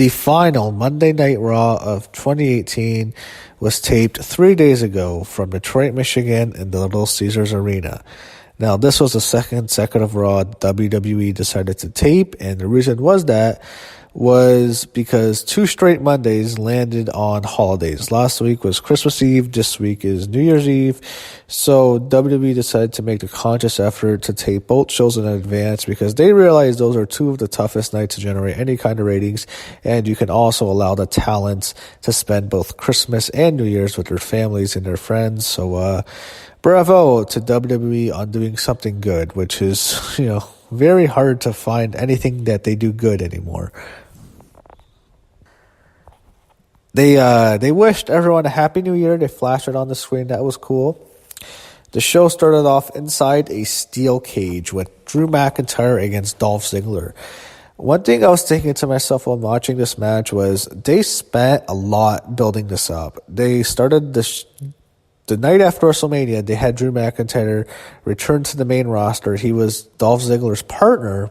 The final Monday Night Raw of 2018 was taped 3 days ago from Detroit, Michigan in the Little Caesars Arena. Now, this was the second consecutive Raw WWE decided to tape, and the reason was because 2 straight Mondays landed on holidays. Last week was Christmas Eve, this week is New Year's Eve, so WWE decided to make the conscious effort to tape both shows in advance because they realized those are 2 of the toughest nights to generate any kind of ratings, and you can also allow the talents to spend both Christmas and New Year's with their families and their friends. So bravo to WWE on doing something good, which is, very hard to find anything that they do good anymore. They wished everyone a Happy New Year. They flashed it on the screen. That was cool. The show started off inside a steel cage with Drew McIntyre against Dolph Ziggler. One thing I was thinking to myself while watching this match was they spent a lot building this up. They started the night after WrestleMania. They had Drew McIntyre return to the main roster. He was Dolph Ziggler's partner,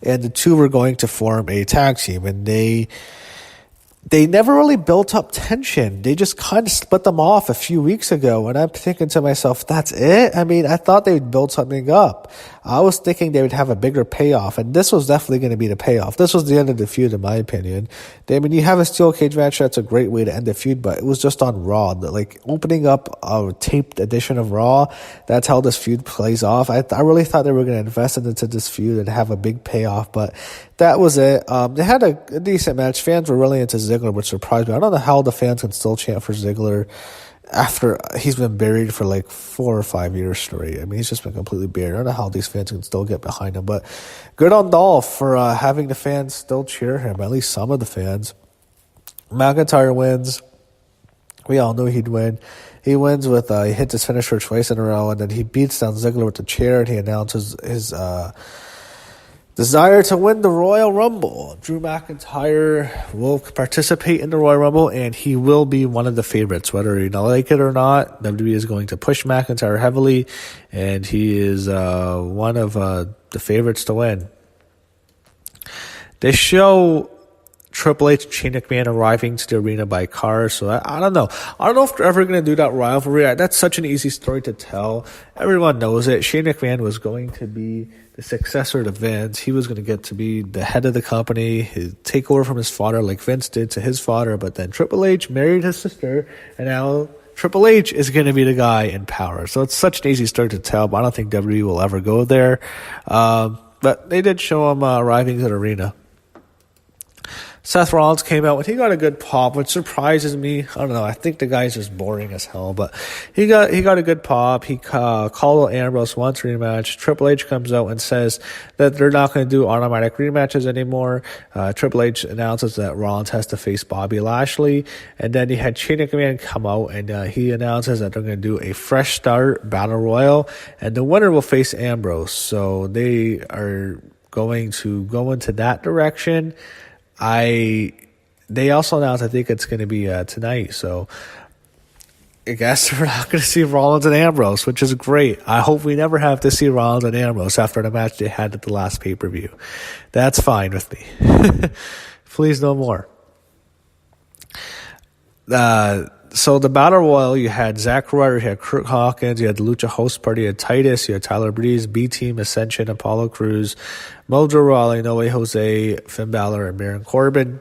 and the 2 were going to form a tag team, and they never really built up tension. They just kind of split them off a few weeks ago, and I'm thinking to myself, that's it? I mean, I thought they'd build something up. I was thinking they would have a bigger payoff, and this was definitely going to be the payoff. This was the end of the feud, in my opinion. You have a steel cage match, that's a great way to end the feud, but it was just on Raw. Like, opening up a taped edition of Raw, that's how this feud plays off. I really thought they were going to invest into this feud and have a big payoff, but that was it. They had a decent match. Fans were really into Ziggler, which surprised me. I don't know how the fans can still chant for Ziggler after he's been buried for like 4 or 5 years straight. I mean, he's just been completely buried. I don't know how these fans can still get behind him, but good on Dolph for having the fans still cheer him, at least some of the fans. McIntyre wins. We all knew he'd win. He wins with, he hits his finisher twice in a row, and then he beats down Ziggler with the chair, and he announces his desire to win the Royal Rumble. Drew McIntyre will participate in the Royal Rumble, and he will be one of the favorites, whether you like it or not. WWE is going to push McIntyre heavily, and he is one of the favorites to win. They show Triple H and Shane McMahon arriving to the arena by car, so I don't know. I don't know if they're ever going to do that rivalry. That's such an easy story to tell. Everyone knows it. Shane McMahon was going to be the successor to Vince. He was going to get to be the head of the company, take over from his father like Vince did to his father, but then Triple H married his sister, and now Triple H is going to be the guy in power. So it's such an easy story to tell, but I don't think WWE will ever go there. But they did show him arriving to the arena. Seth Rollins came out, and he got a good pop, which surprises me. I don't know. I think the guy's just boring as hell, but he got a good pop. He called out Ambrose once rematch. Triple H comes out and says that they're not going to do automatic rematches anymore. Triple H announces that Rollins has to face Bobby Lashley, and then he had Shane McMahon come out, and he announces that they're going to do a fresh start battle royal, and the winner will face Ambrose. So they are going to go into that direction. They also announced, I think it's going to be tonight, so I guess we're not going to see Rollins and Ambrose, which is great. I hope we never have to see Rollins and Ambrose after the match they had at the last pay-per-view. That's fine with me. Please no more. So the Battle Royal, you had Zack Ryder, you had Kurt Hawkins, you had the Lucha Host Party, you had Titus, you had Tyler Breeze, B-Team, Ascension, Apollo Crews, Mojo Rawley, No Way Jose, Finn Balor, and Baron Corbin.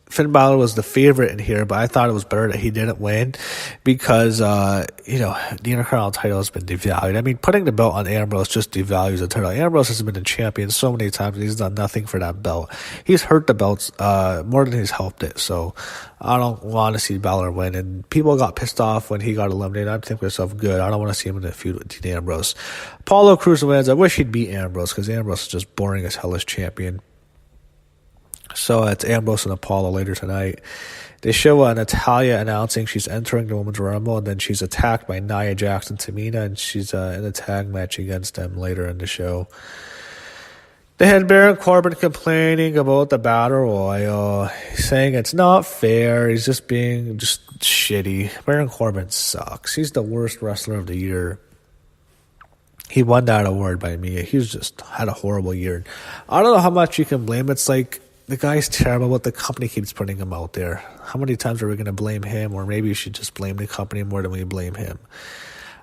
Finn Balor was the favorite in here, but I thought it was better that he didn't win because, the Intercontinental title has been devalued. I mean, putting the belt on Ambrose just devalues the title. Ambrose has been a champion so many times, and he's done nothing for that belt. He's hurt the belts more than he's helped it, so I don't want to see Balor win. And people got pissed off when he got eliminated. I'm thinking to myself, good, I don't want to see him in a feud with Dean Ambrose. Apollo Crews wins. I wish he'd beat Ambrose because Ambrose is just boring as hell as champion. So it's Ambrose and Apollo later tonight. They show Natalya announcing she's entering the Women's Rumble, and then she's attacked by Nia Jax and Tamina, and she's in a tag match against them later in the show. They had Baron Corbin complaining about the Battle Royal, saying it's not fair. He's just being shitty. Baron Corbin sucks. He's the worst wrestler of the year. He won that award by me. He's just had a horrible year. I don't know how much you can blame. It's like the guy's terrible, but the company keeps putting him out there. How many times are we going to blame him? Or maybe you should just blame the company more than we blame him.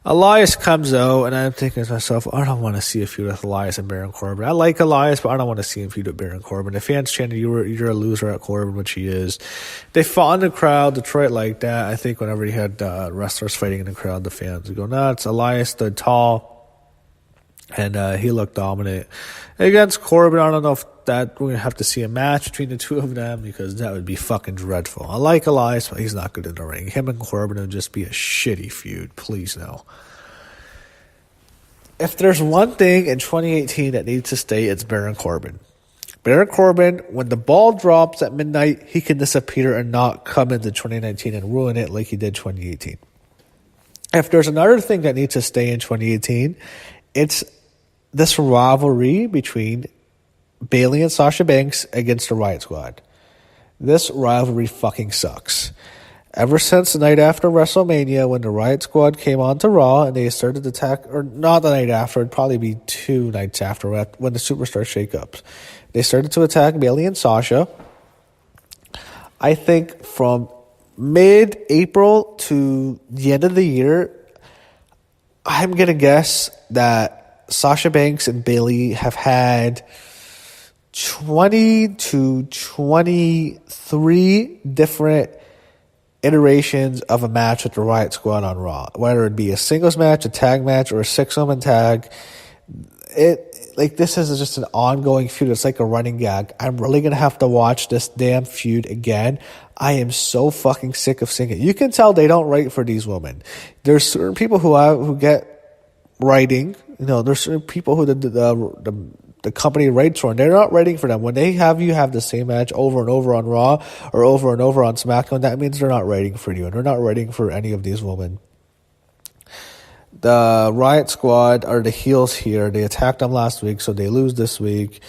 Elias comes out, and I'm thinking to myself, I don't want to see a feud with Elias and Baron Corbin. I like Elias, but I don't want to see him feud with Baron Corbin. The fans chanted, you're a loser at Corbin, which he is. They fought in the crowd. Detroit liked that. I think whenever you had wrestlers fighting in the crowd, the fans would go nuts. Elias stood tall, and he looked dominant. Against Corbin, I don't know if that we're going to have to see a match between the two of them, because that would be fucking dreadful. I like Elias, but he's not good in the ring. Him and Corbin would just be a shitty feud. Please no. If there's one thing in 2018 that needs to stay, it's Baron Corbin. Baron Corbin, when the ball drops at midnight, he can disappear and not come into 2019 and ruin it like he did 2018. If there's another thing that needs to stay in 2018, it's this rivalry between Bayley and Sasha Banks against the Riot Squad. This rivalry fucking sucks. Ever since the night after WrestleMania, when the Riot Squad came on to Raw and they started to attack, or not the night after, it'd probably be 2 nights after, when the Superstar Shake-Ups. They started to attack Bayley and Sasha. I think from mid-April to the end of the year, I'm going to guess that Sasha Banks and Bayley have had 20 to 23 different iterations of a match with the Riot Squad on Raw. Whether it be a singles match, a tag match, or a 6-woman tag. This is just an ongoing feud. It's like a running gag. I'm really going to have to watch this damn feud again. I am so fucking sick of seeing it. You can tell they don't write for these women. There's certain people who get writing. There's certain people who the company writes for, and they're not writing for them. When they have you have the same match over and over on Raw or over and over on SmackDown, that means they're not writing for you, and they're not writing for any of these women. The Riot Squad are the heels here. They attacked them last week, so they lose this week.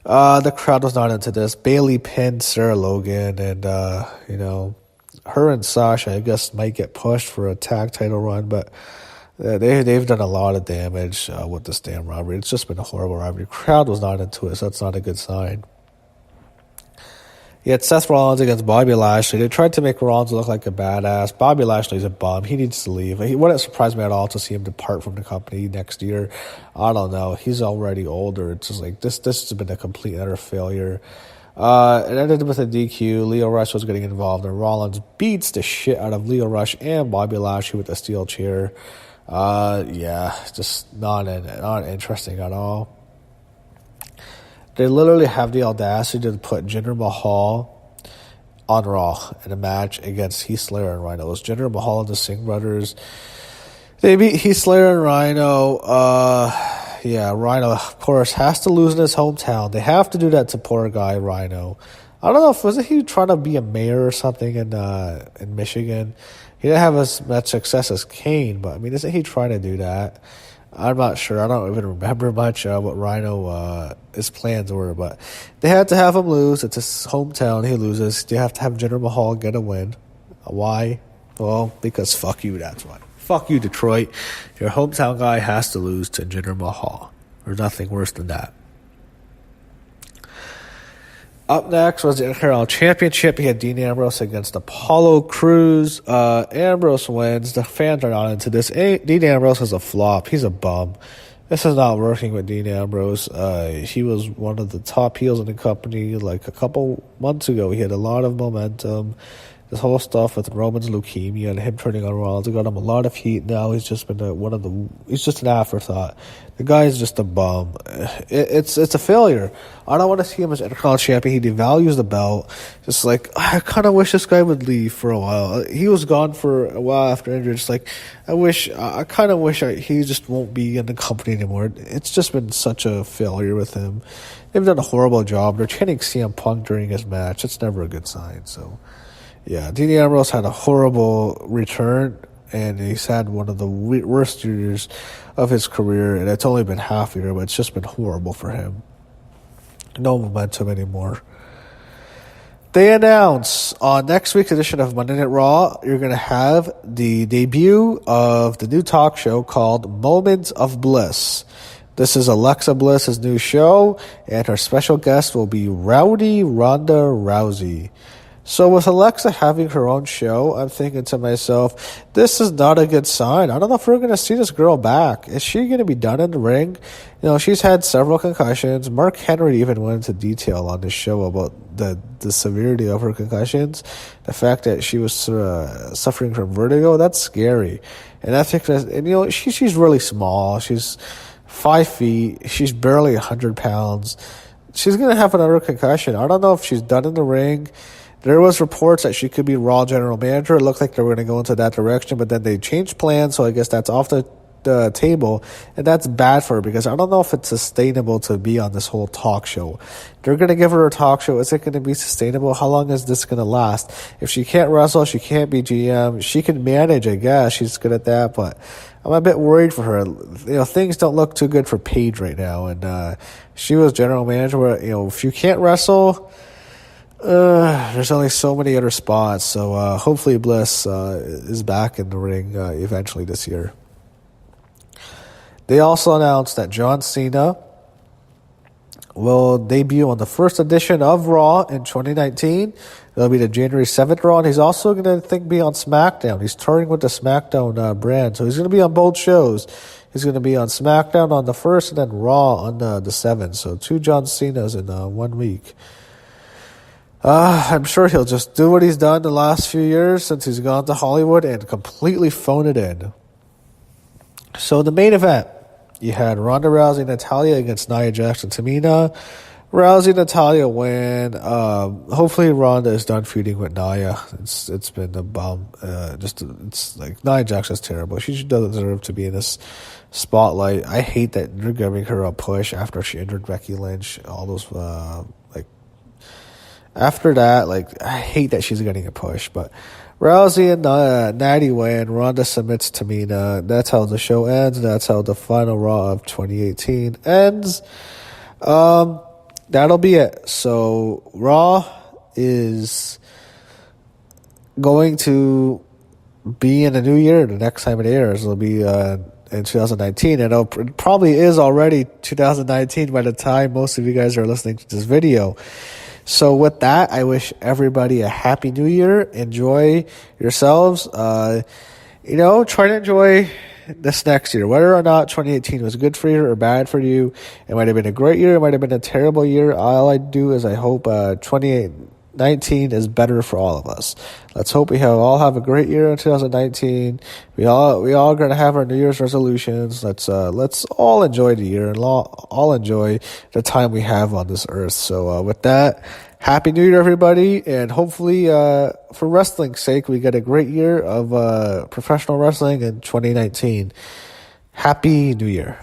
The crowd was not into this. Bayley pinned Sarah Logan, and her and Sasha, I guess, might get pushed for a tag title run, but they've done a lot of damage with this damn rivalry. It's just been a horrible rivalry. The crowd was not into it, so that's not a good sign. You had Seth Rollins against Bobby Lashley. They tried to make Rollins look like a badass. Bobby Lashley's a bum. He needs to leave. It wouldn't surprise me at all to see him depart from the company next year. I don't know. He's already older. It's just like this has been a complete and utter failure. It ended with a DQ. Lio Rush was getting involved, and Rollins beats the shit out of Lio Rush and Bobby Lashley with a steel chair. Just not interesting at all. They literally have the audacity to put Jinder Mahal on Raw in a match against Heath Slater and Rhino. It was Jinder Mahal and the Singh brothers. They beat Heath Slater and Rhino. Rhino, of course, has to lose in his hometown. They have to do that to poor guy Rhino. I don't know if wasn't he trying to be a mayor or something in Michigan. He didn't have as much success as Kane, but isn't he trying to do that? I'm not sure. I don't even remember much what Rhino his plans were, but they had to have him lose. It's his hometown. He loses. They have to have Jinder Mahal get a win. Why? Well, because fuck you. That's why. Fuck you, Detroit. Your hometown guy has to lose to Jinder Mahal. There's nothing worse than that. Up next was the Intercontinental Championship. He had Dean Ambrose against Apollo Cruz. Ambrose wins. The fans are not into this. Dean Ambrose is a flop. He's a bum. This is not working with Dean Ambrose. He was one of the top heels in the company like a couple months ago. He had a lot of momentum. This whole stuff with Roman's leukemia and him turning on Rollins, it got him a lot of heat. Now he's just been he's just an afterthought. The guy is just a bum. It's a failure. I don't want to see him as Intercontinental Champion. He devalues the belt. Just like, I kind of wish this guy would leave for a while. He was gone for a while after injury. Just like, I kind of wish he just won't be in the company anymore. It's just been such a failure with him. They've done a horrible job. They're chanting CM Punk during his match. It's never a good sign, so... Yeah, Dean Ambrose had a horrible return, and he's had one of the worst years of his career, and it's only been half a year, but it's just been horrible for him. No momentum anymore. They announce on next week's edition of Monday Night Raw, you're going to have the debut of the new talk show called Moments of Bliss. This is Alexa Bliss's new show, and her special guest will be Rowdy Ronda Rousey. So with Alexa having her own show, I'm thinking to myself, this is not a good sign. I don't know if we're going to see this girl back. Is she going to be done in the ring? You know, she's had several concussions. Mark Henry even went into detail on this show about the severity of her concussions. The fact that she was suffering from vertigo, that's scary. And I think that, and you know, she's really small. She's 5 feet. She's barely 100 pounds. She's going to have another concussion. I don't know if she's done in the ring. There was reports that she could be Raw General Manager. It looked like they were going to go into that direction, but then they changed plans, so I guess that's off the table, and that's bad for her because I don't know if it's sustainable to be on this whole talk show. They're going to give her a talk show. Is it going to be sustainable? How long is this going to last? If she can't wrestle, she can't be GM. She can manage, I guess. She's good at that, but I'm a bit worried for her. You know, things don't look too good for Paige right now, and she was General Manager where, you know, if you can't wrestle, there's only so many other spots, so hopefully Bliss is back in the ring eventually this year. They also announced that John Cena will debut on the first edition of Raw in 2019. It'll be the January 7th Raw, and he's also going to be on SmackDown. He's touring with the SmackDown brand, so he's going to be on both shows. He's going to be on SmackDown on the 1st and then Raw on the 7th, so 2 John Cenas in 1 week. I'm sure he'll just do what he's done the last few years since he's gone to Hollywood and completely phone it in. So the main event, you had Ronda Rousey and Natalya against Nia Jax and Tamina. Rousey and Natalya win. Hopefully Ronda is done feuding with Nia. It's been a bum. It's like Nia Jax is terrible. She doesn't deserve to be in this spotlight. I hate that they're giving her a push after she injured Becky Lynch. All those after that, I hate that she's getting a push. But Rousey and Natty win. Ronda submits Tamina. That's how the show ends. That's how the final Raw of 2018 ends. That'll be it. So Raw is going to be in the new year the next time it airs. It'll be in 2019, and it probably is already 2019 by the time most of you guys are listening to this video. So with that, I wish everybody a happy new year. Enjoy yourselves. Try to enjoy this next year. Whether or not 2018 was good for you or bad for you, it might have been a great year, it might have been a terrible year. All I do is I hope 2019 is better for all of us. Let's hope we all have a great year in 2019. We all going to have our New Year's resolutions. Let's all enjoy the year and all enjoy the time we have on this earth. So with that, Happy New Year, everybody, and hopefully for wrestling's sake, we get a great year of professional wrestling in 2019. Happy New Year.